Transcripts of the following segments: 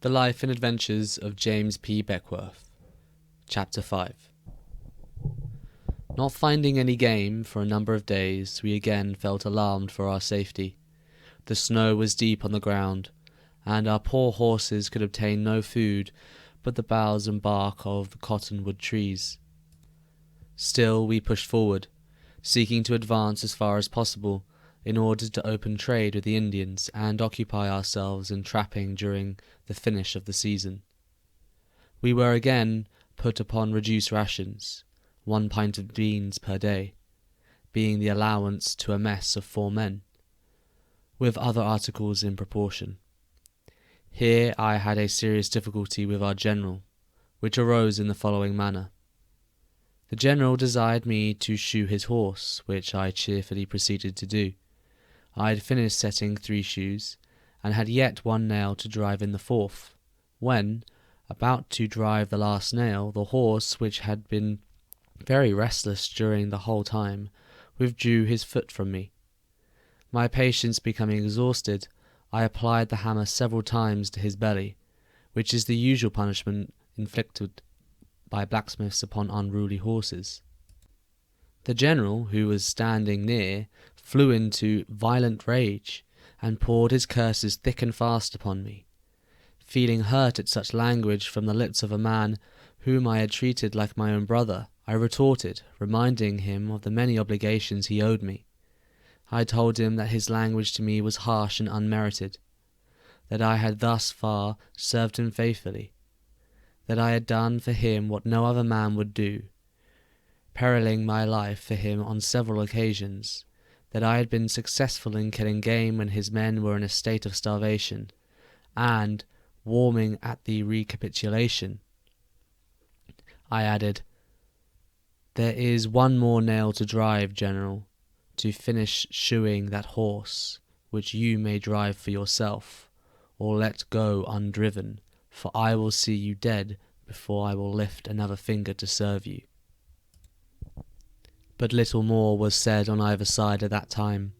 The Life and Adventures of James P. Beckwourth. Chapter 5. Not finding any game for a number of days, we again felt alarmed for our safety. The snow was deep on the ground, and our poor horses could obtain no food but the boughs and bark of the cottonwood trees. Still we pushed forward, seeking to advance as far as possible, in order to open trade with the Indians and occupy ourselves in trapping during the finish of the season. We were again put upon reduced rations, 1 pint of beans per day, being the allowance to a mess of 4 men, with other articles in proportion. Here I had a serious difficulty with our general, which arose in the following manner. The general desired me to shoe his horse, which I cheerfully proceeded to do. I had finished setting 3 shoes, and had yet 1 nail to drive in the 4th, when, about to drive the last nail, the horse, which had been very restless during the whole time, withdrew his foot from me. My patience becoming exhausted, I applied the hammer several times to his belly, which is the usual punishment inflicted by blacksmiths upon unruly horses. The general, who was standing near, flew into violent rage, and poured his curses thick and fast upon me. Feeling hurt at such language from the lips of a man whom I had treated like my own brother, I retorted, reminding him of the many obligations he owed me. I told him that his language to me was harsh and unmerited, that I had thus far served him faithfully, that I had done for him what no other man would do, periling my life for him on several occasions, that I had been successful in killing game when his men were in a state of starvation, and, warming at the recapitulation, I added, "There is 1 more nail to drive, General, to finish shoeing that horse, which you may drive for yourself, or let go undriven, for I will see you dead before I will lift another finger to serve you." But little more was said on either side at that time.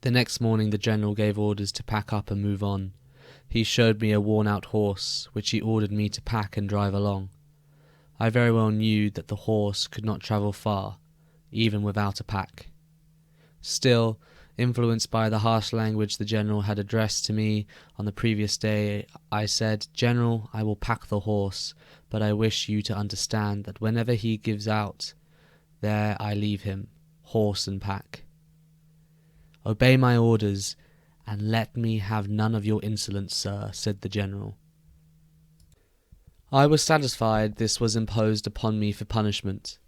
The next morning the general gave orders to pack up and move on. He showed me a worn-out horse, which he ordered me to pack and drive along. I very well knew that the horse could not travel far, even without a pack. Still, influenced by the harsh language the general had addressed to me on the previous day, I said, "General, I will pack the horse, but I wish you to understand that whenever he gives out, there I leave him, horse and pack. Obey my orders, and let me have none of your insolence, sir," said the general. I was satisfied this was imposed upon me for punishment.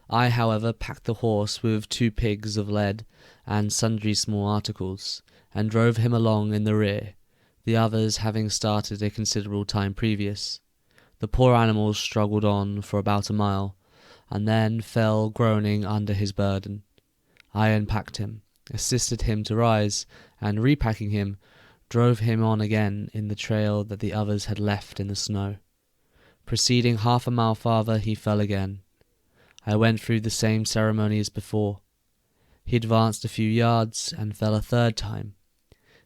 I, however, packed the horse with 2 pigs of lead and sundry small articles, and drove him along in the rear, the others having started a considerable time previous. The poor animal struggled on for about a mile, and then fell groaning under his burden. I unpacked him, assisted him to rise, and repacking him, drove him on again in the trail that the others had left in the snow. Proceeding 1/2 mile farther, he fell again. I went through the same ceremony as before. He advanced a few yards, and fell a 3rd time.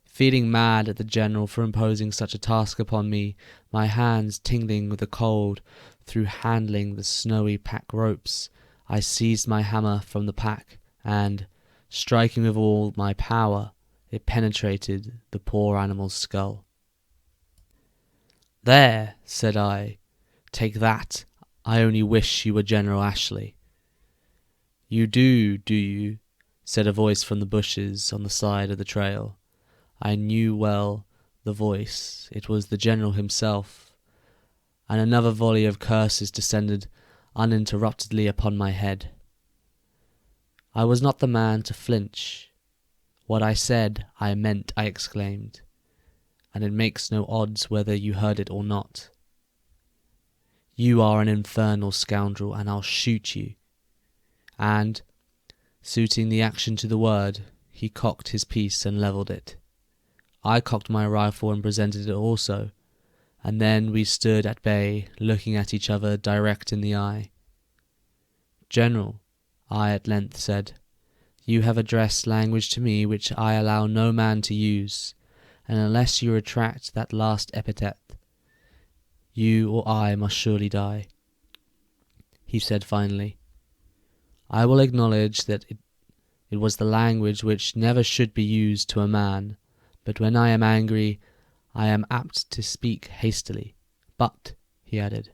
Feeling mad at the general for imposing such a task upon me, my hands tingling with the cold through handling the snowy pack ropes, I seized my hammer from the pack, and, striking with all my power, it penetrated the poor animal's skull. "There," said I, "take that. I only wish you were General Ashley." "You do you?" said a voice from the bushes on the side of the trail. I knew well the voice. It was the general himself, and another volley of curses descended uninterruptedly upon my head. I was not the man to flinch. "What I said, I meant," I exclaimed, "and it makes no odds whether you heard it or not. You are an infernal scoundrel, and I'll shoot you." And, suiting the action to the word, he cocked his piece and levelled it. I cocked my rifle and presented it also, and then we stood at bay, looking at each other direct in the eye. "General," I at length said, "you have addressed language to me which I allow no man to use, and unless you retract that last epithet, You or I must surely die. He said finally, I will acknowledge that it was the language which never should be used to a man, but when I am angry, I am apt to speak hastily. But, he added,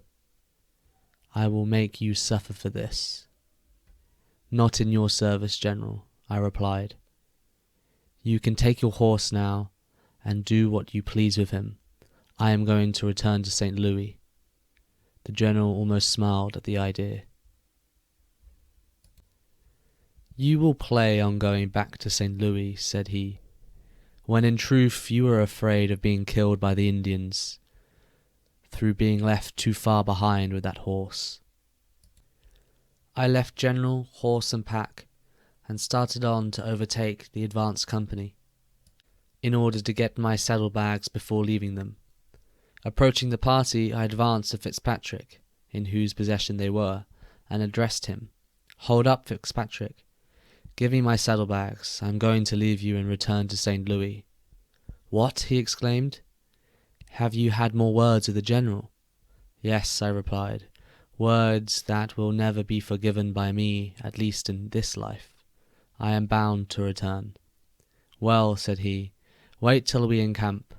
I will make you suffer for this. Not in your service, General, I replied. You can take your horse now, and do what you please with him. I am going to return to St. Louis. The General almost smiled at the idea. You will play on going back to St. Louis, said he, when in truth you are afraid of being killed by the Indians, through being left too far behind with that horse. I left General, horse and pack, and started on to overtake the advance company, in order to get my saddlebags before leaving them. Approaching the party, I advanced to Fitzpatrick, in whose possession they were, and addressed him. Hold up, Fitzpatrick. Give me my saddlebags. I am going to leave you and return to St. Louis. What? He exclaimed. Have you had more words with the General? Yes, I replied. Words that will never be forgiven by me, at least in this life. I am bound to return. Well, said he, wait till we encamp,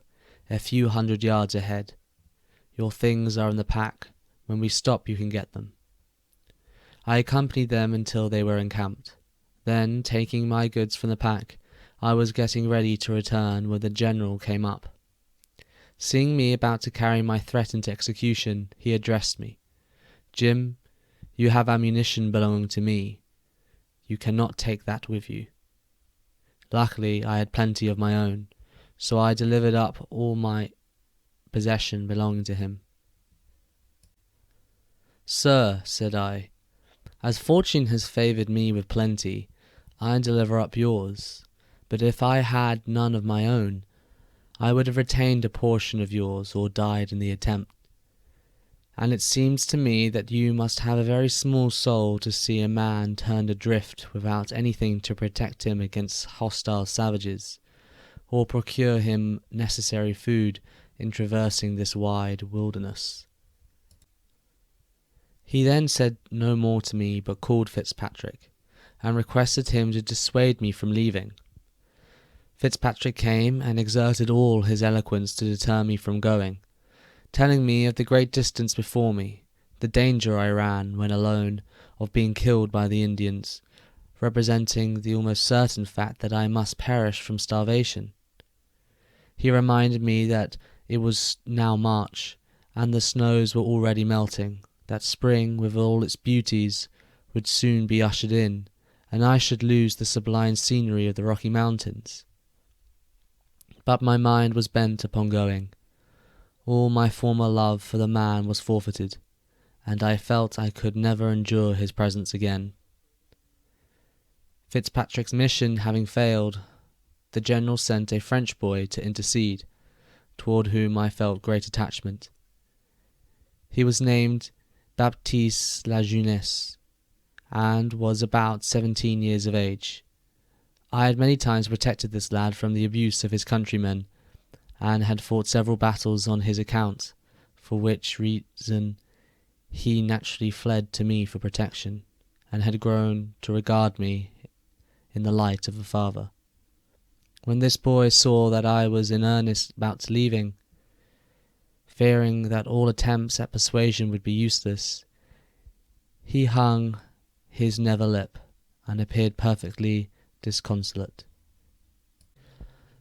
a few 100 yards ahead. Your things are in the pack. When we stop you can get them. I accompanied them until they were encamped. Then, taking my goods from the pack, I was getting ready to return when the General came up. Seeing me about to carry my threat into execution, he addressed me. Jim, you have ammunition belonging to me. You cannot take that with you. Luckily, I had plenty of my own, so I delivered up all my possession belonging to him. Sir, said I, as fortune has favoured me with plenty, I deliver up yours, but if I had none of my own, I would have retained a portion of yours or died in the attempt. And it seems to me that you must have a very small soul to see a man turned adrift without anything to protect him against hostile savages, or procure him necessary food in traversing this wide wilderness. He then said no more to me, but called Fitzpatrick, and requested him to dissuade me from leaving. Fitzpatrick came and exerted all his eloquence to deter me from going, telling me of the great distance before me, the danger I ran when alone of being killed by the Indians, representing the almost certain fact that I must perish from starvation. He reminded me that it was now March, and the snows were already melting, that spring, with all its beauties, would soon be ushered in, and I should lose the sublime scenery of the Rocky Mountains. But my mind was bent upon going. All my former love for the man was forfeited, and I felt I could never endure his presence again. Fitzpatrick's mission having failed, the General sent a French boy to intercede, toward whom I felt great attachment. He was named Baptiste La Jeunesse, and was about 17 years of age. I had many times protected this lad from the abuse of his countrymen, and had fought several battles on his account, for which reason he naturally fled to me for protection, and had grown to regard me in the light of a father. When this boy saw that I was in earnest about leaving, fearing that all attempts at persuasion would be useless, he hung his nether lip, and appeared perfectly disconsolate.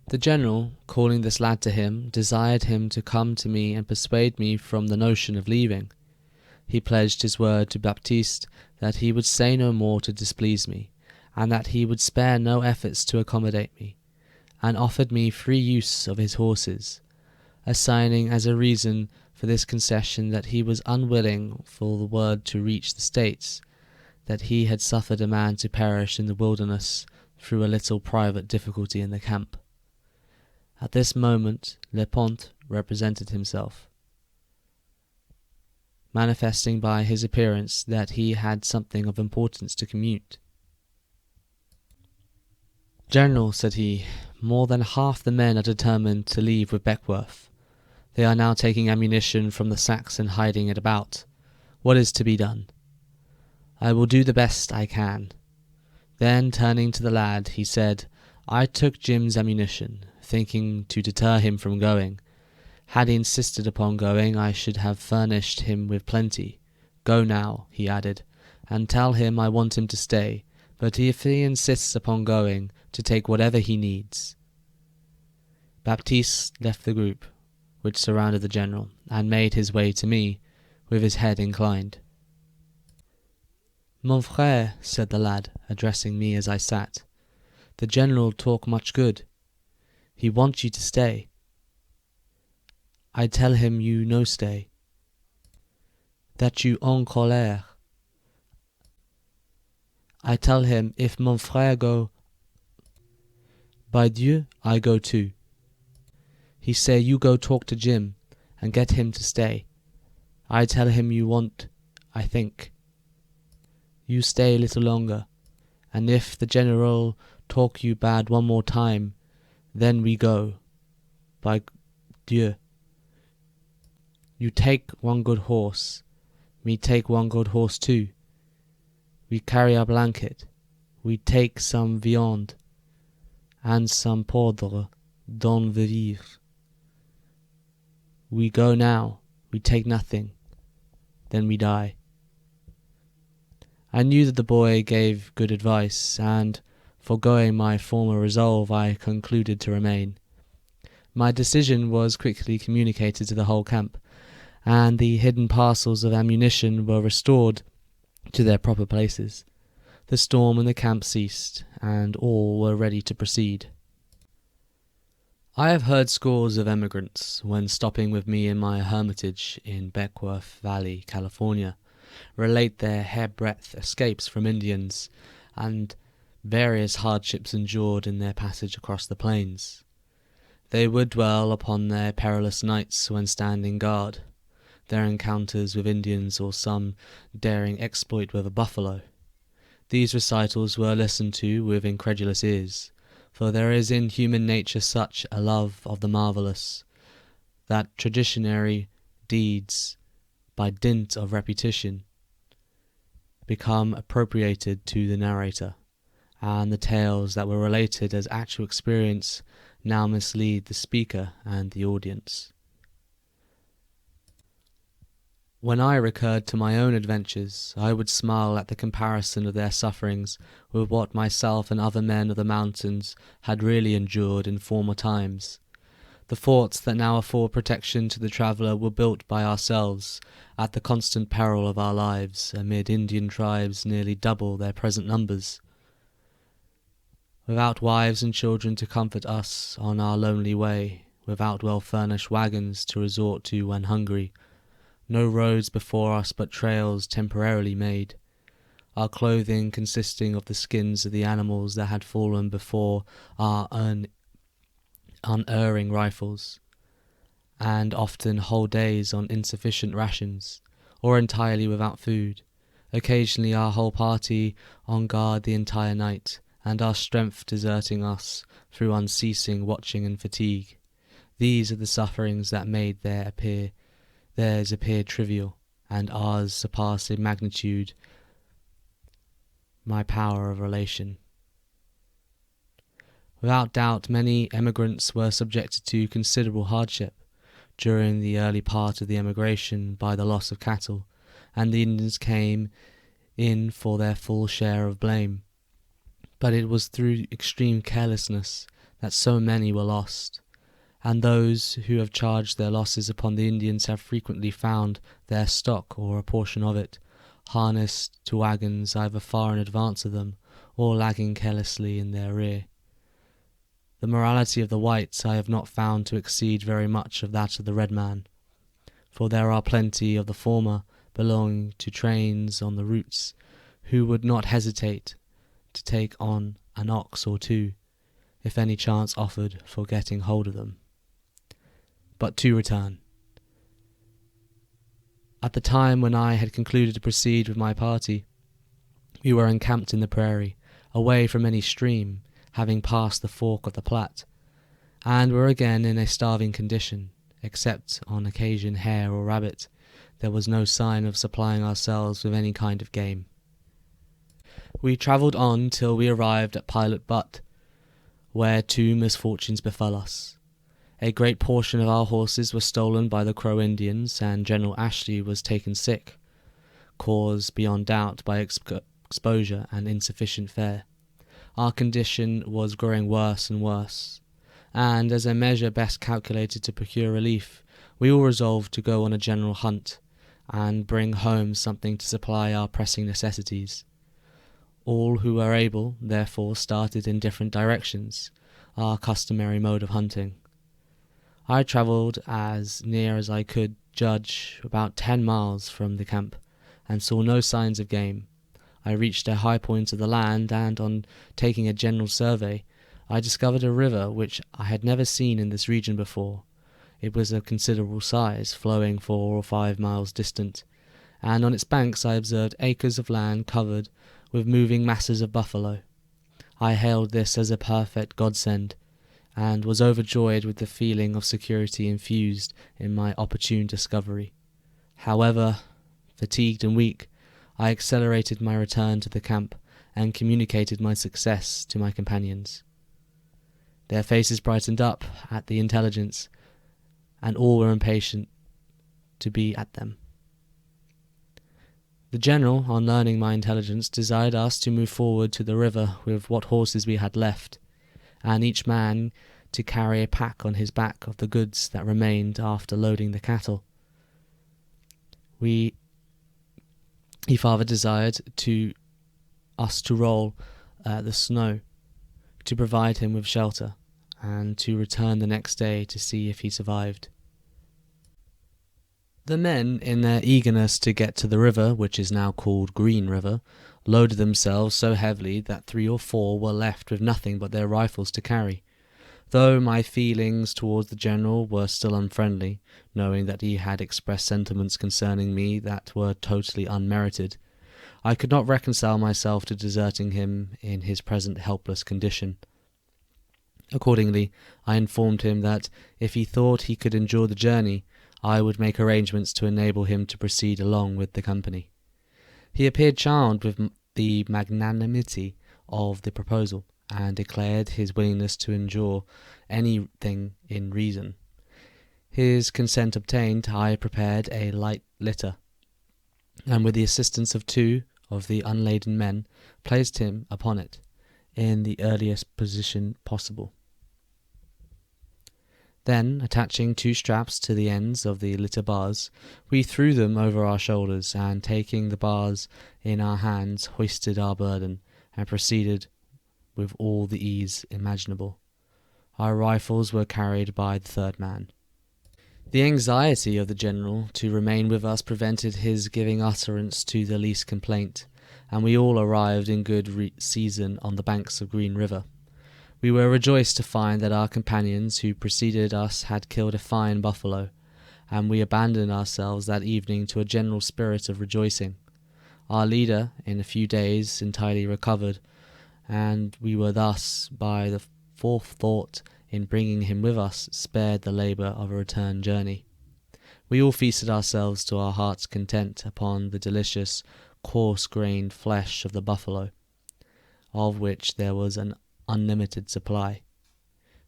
The General, calling this lad to him, desired him to come to me and persuade me from the notion of leaving. He pledged his word to Baptiste that he would say no more to displease me, and that he would spare no efforts to accommodate me, and offered me free use of his horses, assigning as a reason for this concession that he was unwilling for the word to reach the States, that he had suffered a man to perish in the wilderness through a little private difficulty in the camp. At this moment Lepont represented himself, manifesting by his appearance that he had something of importance to commute. General, said he, more than half the men are determined to leave with Beckwourth. They are now taking ammunition from the sacks and hiding it about. What is to be done? I will do the best I can. Then, turning to the lad, he said, I took Jim's ammunition, thinking to deter him from going. Had he insisted upon going, I should have furnished him with plenty. Go now, he added, and tell him I want him to stay, but if he insists upon going, to take whatever he needs. Baptiste left the group, which surrounded the general, and made his way to me, with his head inclined. Mon frère, said the lad, addressing me as I sat, the general talk much good. He wants you to stay. I tell him you no stay. That you en colère. I tell him if mon frère go, by Dieu, I go too. He say you go talk to Jim, and get him to stay. I tell him you want, I think. You stay a little longer, and if the general talk you bad one more time, then we go. By Dieu. You take one good horse, me take one good horse too. We carry our blanket, we take some viande, and some poudre dans le vivre. We go now, we take nothing, then we die. I knew that the boy gave good advice, and, foregoing my former resolve, I concluded to remain. My decision was quickly communicated to the whole camp, and the hidden parcels of ammunition were restored to their proper places. The storm in the camp ceased, and all were ready to proceed. I have heard scores of emigrants, when stopping with me in my hermitage in Beckwourth Valley, California, relate their hairbreadth escapes from Indians, and various hardships endured in their passage across the plains. They would dwell upon their perilous nights when standing guard, their encounters with Indians, or some daring exploit with a buffalo. These recitals were listened to with incredulous ears, for there is in human nature such a love of the marvellous, that traditionary deeds, by dint of repetition, become appropriated to the narrator, and the tales that were related as actual experience now mislead the speaker and the audience. When I recurred to my own adventures, I would smile at the comparison of their sufferings with what myself and other men of the mountains had really endured in former times. The forts that now afford protection to the traveller were built by ourselves, at the constant peril of our lives, amid Indian tribes nearly double their present numbers. Without wives and children to comfort us on our lonely way, without well-furnished wagons to resort to when hungry, no roads before us but trails temporarily made, our clothing consisting of the skins of the animals that had fallen before our unerring rifles, and often whole days on insufficient rations, or entirely without food, occasionally our whole party on guard the entire night, and our strength deserting us through unceasing watching and fatigue. These are the sufferings that made theirs appear trivial, and ours surpass in magnitude my power of relation. Without doubt, many emigrants were subjected to considerable hardship during the early part of the emigration by the loss of cattle, and the Indians came in for their full share of blame. But it was through extreme carelessness that so many were lost, and those who have charged their losses upon the Indians have frequently found their stock, or a portion of it, harnessed to wagons either far in advance of them, or lagging carelessly in their rear. The morality of the whites I have not found to exceed very much of that of the red man, for there are plenty of the former belonging to trains on the routes, who would not hesitate to take on an ox or two, if any chance offered for getting hold of them. But to return. At the time when I had concluded to proceed with my party, we were encamped in the prairie, away from any stream, having passed the fork of the Platte, and were again in a starving condition, except on occasion hare or rabbit. There was no sign of supplying ourselves with any kind of game. We travelled on till we arrived at Pilot Butte, where two misfortunes befell us. A great portion of our horses were stolen by the Crow Indians, and General Ashley was taken sick, caused beyond doubt by exposure and insufficient fare. Our condition was growing worse and worse, and as a measure best calculated to procure relief, we all resolved to go on a general hunt, and bring home something to supply our pressing necessities. All who were able, therefore, started in different directions, our customary mode of hunting. I travelled as near as I could judge about 10 miles from the camp, and saw no signs of game. I reached a high point of the land, and on taking a general survey, I discovered a river which I had never seen in this region before. It was of considerable size, flowing 4 or 5 miles distant, and on its banks I observed acres of land covered with moving masses of buffalo. I hailed this as a perfect godsend, and was overjoyed with the feeling of security infused in my opportune discovery. However, fatigued and weak, I accelerated my return to the camp, and communicated my success to my companions. Their faces brightened up at the intelligence, and all were impatient to be at them. The general, on learning my intelligence, desired us to move forward to the river with what horses we had left, and each man to carry a pack on his back of the goods that remained after loading the cattle. He farther desired us to roll the snow, to provide him with shelter, and to return the next day to see if he survived. The men, in their eagerness to get to the river, which is now called Green River, loaded themselves so heavily that 3 or 4 were left with nothing but their rifles to carry. Though my feelings towards the general were still unfriendly, knowing that he had expressed sentiments concerning me that were totally unmerited, I could not reconcile myself to deserting him in his present helpless condition. Accordingly, I informed him that if he thought he could endure the journey, I would make arrangements to enable him to proceed along with the company. He appeared charmed with the magnanimity of the proposal, and declared his willingness to endure anything in reason. His consent obtained, I prepared a light litter, and with the assistance of 2 of the unladen men, placed him upon it in the earliest position possible. Then, attaching 2 straps to the ends of the litter bars, we threw them over our shoulders, and taking the bars in our hands, hoisted our burden, and proceeded with all the ease imaginable. Our rifles were carried by the 3rd man. The anxiety of the general to remain with us prevented his giving utterance to the least complaint, and we all arrived in good season on the banks of Green River. We were rejoiced to find that our companions who preceded us had killed a fine buffalo, and we abandoned ourselves that evening to a general spirit of rejoicing. Our leader, in a few days, entirely recovered, and we were thus, by the forethought in bringing him with us, spared the labour of a return journey. We all feasted ourselves to our heart's content upon the delicious, coarse-grained flesh of the buffalo, of which there was an unlimited supply.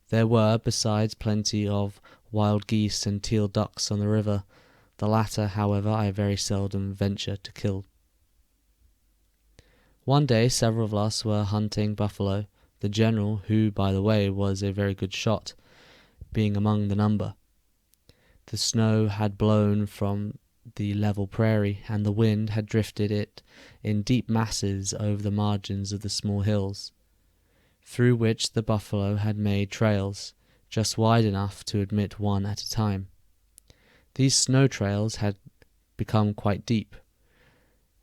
There were, besides, plenty of wild geese and teal ducks on the river. The latter, however, I very seldom venture to kill. One day several of us were hunting buffalo, the general, who, by the way, was a very good shot, being among the number. The snow had blown from the level prairie, and the wind had drifted it in deep masses over the margins of the small hills, through which the buffalo had made trails, just wide enough to admit one at a time. These snow trails had become quite deep,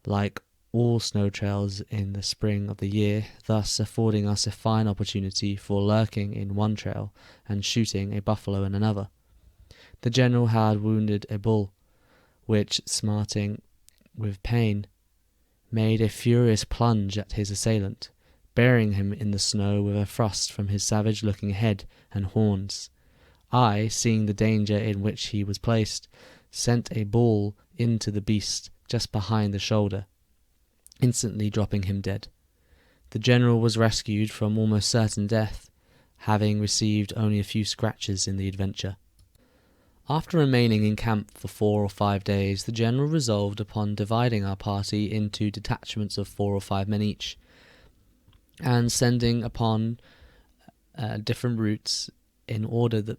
like all snow trails in the spring of the year, thus affording us a fine opportunity for lurking in one trail and shooting a buffalo in another. The general had wounded a bull, which, smarting with pain, made a furious plunge at his assailant, burying him in the snow with a thrust from his savage-looking head and horns. I, seeing the danger in which he was placed, sent a ball into the beast just behind the shoulder, instantly dropping him dead. The general was rescued from almost certain death, having received only a few scratches in the adventure. After remaining in camp for 4 or 5 days, the general resolved upon dividing our party into detachments of 4 or 5 men each, and sending upon different routes in order that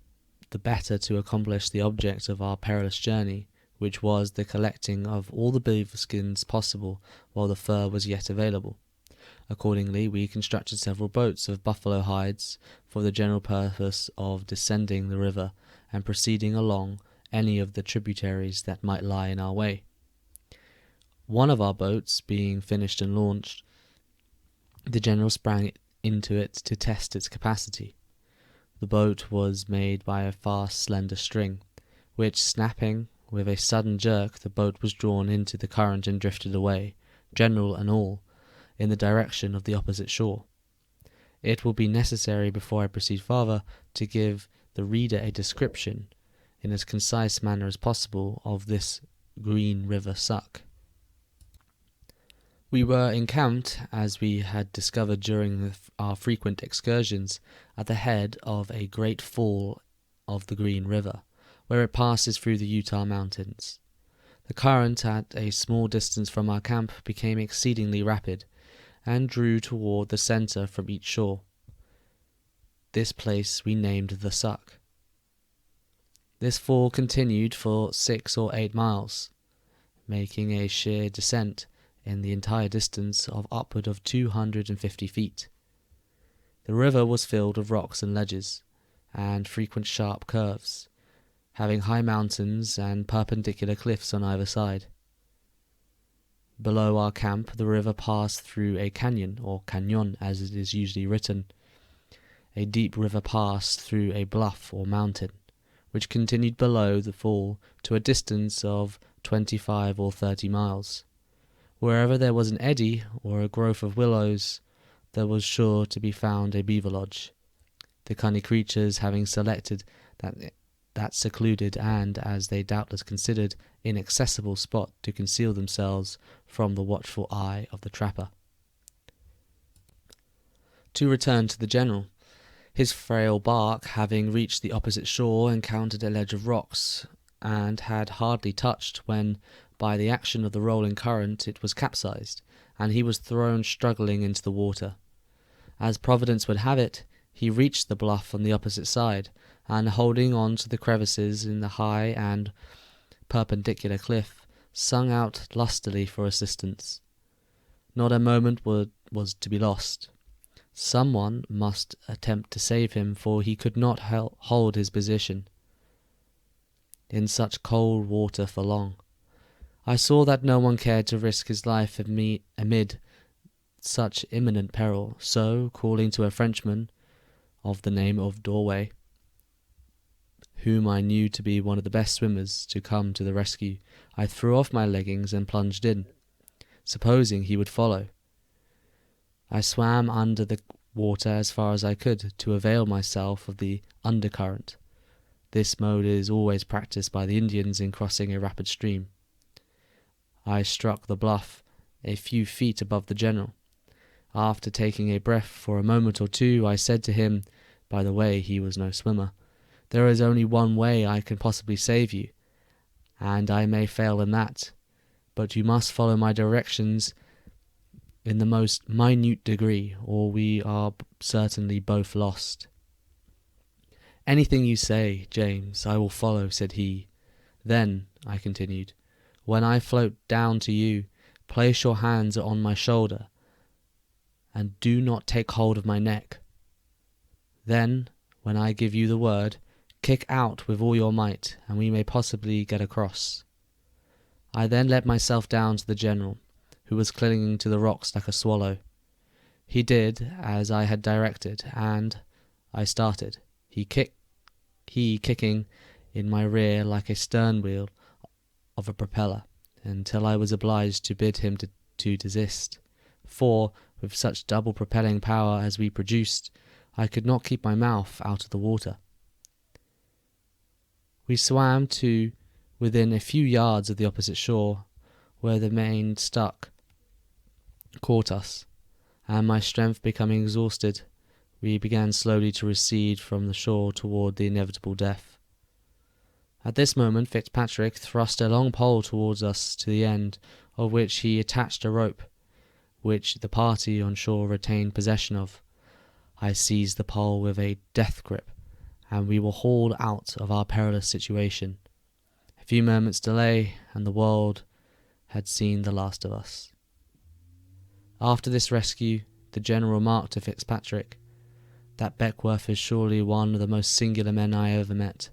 the better to accomplish the object of our perilous journey, which was the collecting of all the beaver skins possible while the fur was yet available. Accordingly, we constructed several boats of buffalo hides for the general purpose of descending the river and proceeding along any of the tributaries that might lie in our way. One of our boats being finished and launched, the general sprang into it to test its capacity. The boat was made by a fast, slender string, which, snapping with a sudden jerk, the boat was drawn into the current and drifted away, general and all, in the direction of the opposite shore. It will be necessary, before I proceed farther, to give the reader a description, in as concise manner as possible, of this Green River suck. We were encamped, as we had discovered during our frequent excursions, at the head of a great fall of the Green River, where it passes through the Utah Mountains. The current at a small distance from our camp became exceedingly rapid, and drew toward the center from each shore. This place we named the Suck. This fall continued for 6 or 8 miles, making a sheer descent in the entire distance of upward of 250 feet. The river was filled with rocks and ledges, and frequent sharp curves, having high mountains and perpendicular cliffs on either side. Below our camp, the river passed through a canyon, or cañon as it is usually written. A deep river passed through a bluff or mountain, which continued below the fall to a distance of 25 or 30 miles. Wherever there was an eddy or a growth of willows, there was sure to be found a beaver lodge, the cunning creatures having selected that secluded and, as they doubtless considered, inaccessible spot to conceal themselves from the watchful eye of the trapper. To return to the general. His frail bark, having reached the opposite shore, encountered a ledge of rocks, and had hardly touched when, by the action of the rolling current, it was capsized, and he was thrown struggling into the water. As Providence would have it, he reached the bluff on the opposite side, and holding on to the crevices in the high and perpendicular cliff, sung out lustily for assistance. Not a moment was to be lost. Someone must attempt to save him, for he could not hold his position in such cold water for long. I saw that no one cared to risk his life amid such imminent peril, so, calling to a Frenchman of the name of Doorway, whom I knew to be one of the best swimmers, to come to the rescue, I threw off my leggings and plunged in, supposing he would follow. I swam under the water as far as I could, to avail myself of the undercurrent. This mode is always practiced by the Indians in crossing a rapid stream. I struck the bluff a few feet above the general. After taking a breath for a moment or two, I said to him, by the way, he was no swimmer, "There is only one way I can possibly save you, and I may fail in that, but you must follow my directions in the most minute degree, or we are certainly both lost." "Anything you say, James, I will follow," said he. "Then," I continued, "when I float down to you, place your hands on my shoulder, and do not take hold of my neck. Then, when I give you the word, kick out with all your might, and we may possibly get across." I then let myself down to the general, who was clinging to the rocks like a swallow. He did as I had directed, and I started, he kicking in my rear like a stern wheel of a propeller, until I was obliged to bid him to desist, for, with such double propelling power as we produced, I could not keep my mouth out of the water. We swam to within a few yards of the opposite shore, where the main stuck caught us, and my strength becoming exhausted, we began slowly to recede from the shore toward the inevitable death. At this moment Fitzpatrick thrust a long pole towards us, to the end of which he attached a rope, which the party on shore retained possession of. I seized the pole with a death grip, and we were hauled out of our perilous situation. A few moments' delay, and the world had seen the last of us. After this rescue, the General remarked to Fitzpatrick, "That Beckwourth is surely one of the most singular men I ever met.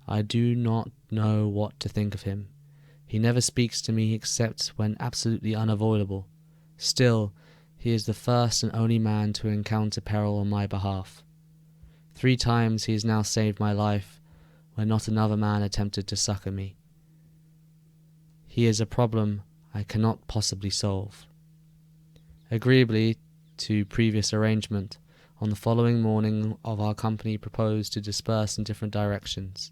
I do not know what to think of him. He never speaks to me except when absolutely unavoidable. Still, he is the first and only man to encounter peril on my behalf. 3 times he has now saved my life, when not another man attempted to succour me. He is a problem I cannot possibly solve." Agreeably to previous arrangement, on the following morning our company proposed to disperse in different directions.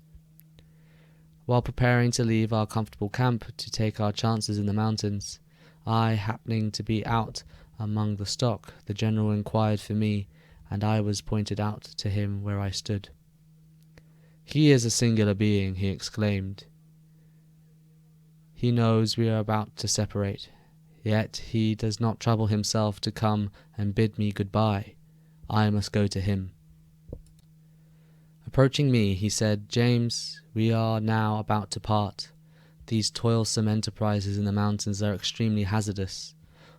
While preparing to leave our comfortable camp to take our chances in the mountains, I, happening to be out among the stock, the General inquired for me, and I was pointed out to him where I stood. "He is a singular being," he exclaimed. "He knows we are about to separate, yet he does not trouble himself to come and bid me good-bye. I must go to him." Approaching me, he said, "James, we are now about to part. These toilsome enterprises in the mountains are extremely hazardous.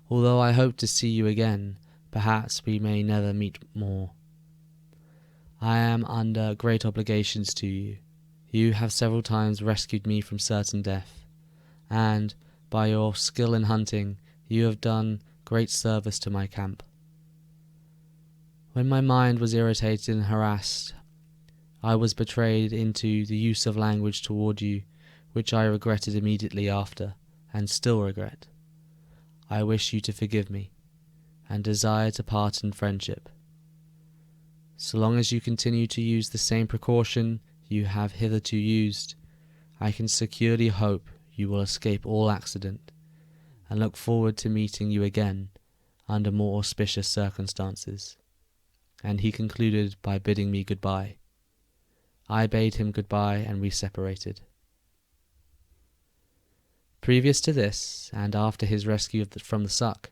Although I hope to see you again, perhaps we may never meet more. I am under great obligations to you. You have several times rescued me from certain death, and, by your skill in hunting, you have done great service to my camp. When my mind was irritated and harassed, I was betrayed into the use of language toward you, which I regretted immediately after, and still regret. I wish you to forgive me, and desire to part in friendship. So long as you continue to use the same precaution you have hitherto used, I can securely hope you will escape all accident, and look forward to meeting you again under more auspicious circumstances." And he concluded by bidding me good-bye. I bade him good-bye, and we separated. Previous to this, and after his rescue from the suck,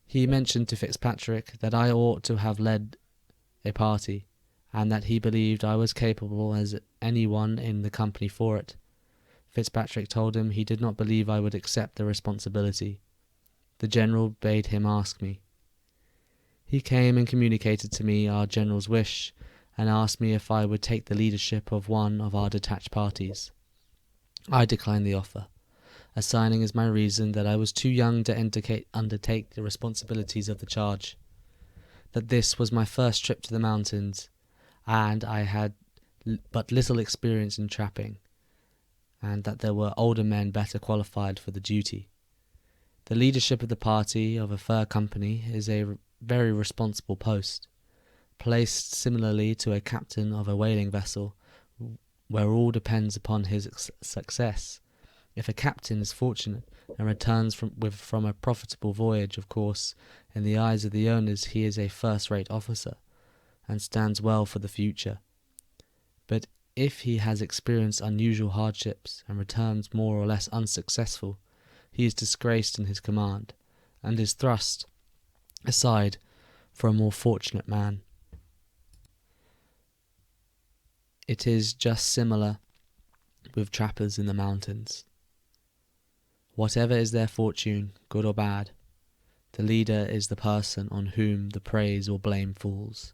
he mentioned to Fitzpatrick that I ought to have led a party, and that he believed I was capable as any one in the company for it. Fitzpatrick told him he did not believe I would accept the responsibility. The General bade him ask me. He came and communicated to me our General's wish, and asked me if I would take the leadership of one of our detached parties. I declined the offer, assigning as my reason that I was too young to undertake the responsibilities of the charge, that this was my first trip to the mountains, and I had but little experience in trapping, and that there were older men better qualified for the duty. The leadership of the party of a fur company is a very responsible post, placed similarly to a captain of a whaling vessel, where all depends upon his success. If a captain is fortunate and returns from a profitable voyage, of course, in the eyes of the owners he is a first-rate officer, and stands well for the future. But if he has experienced unusual hardships and returns more or less unsuccessful, he is disgraced in his command, and is thrust aside for a more fortunate man. It is just similar with trappers in the mountains. Whatever is their fortune, good or bad, the leader is the person on whom the praise or blame falls.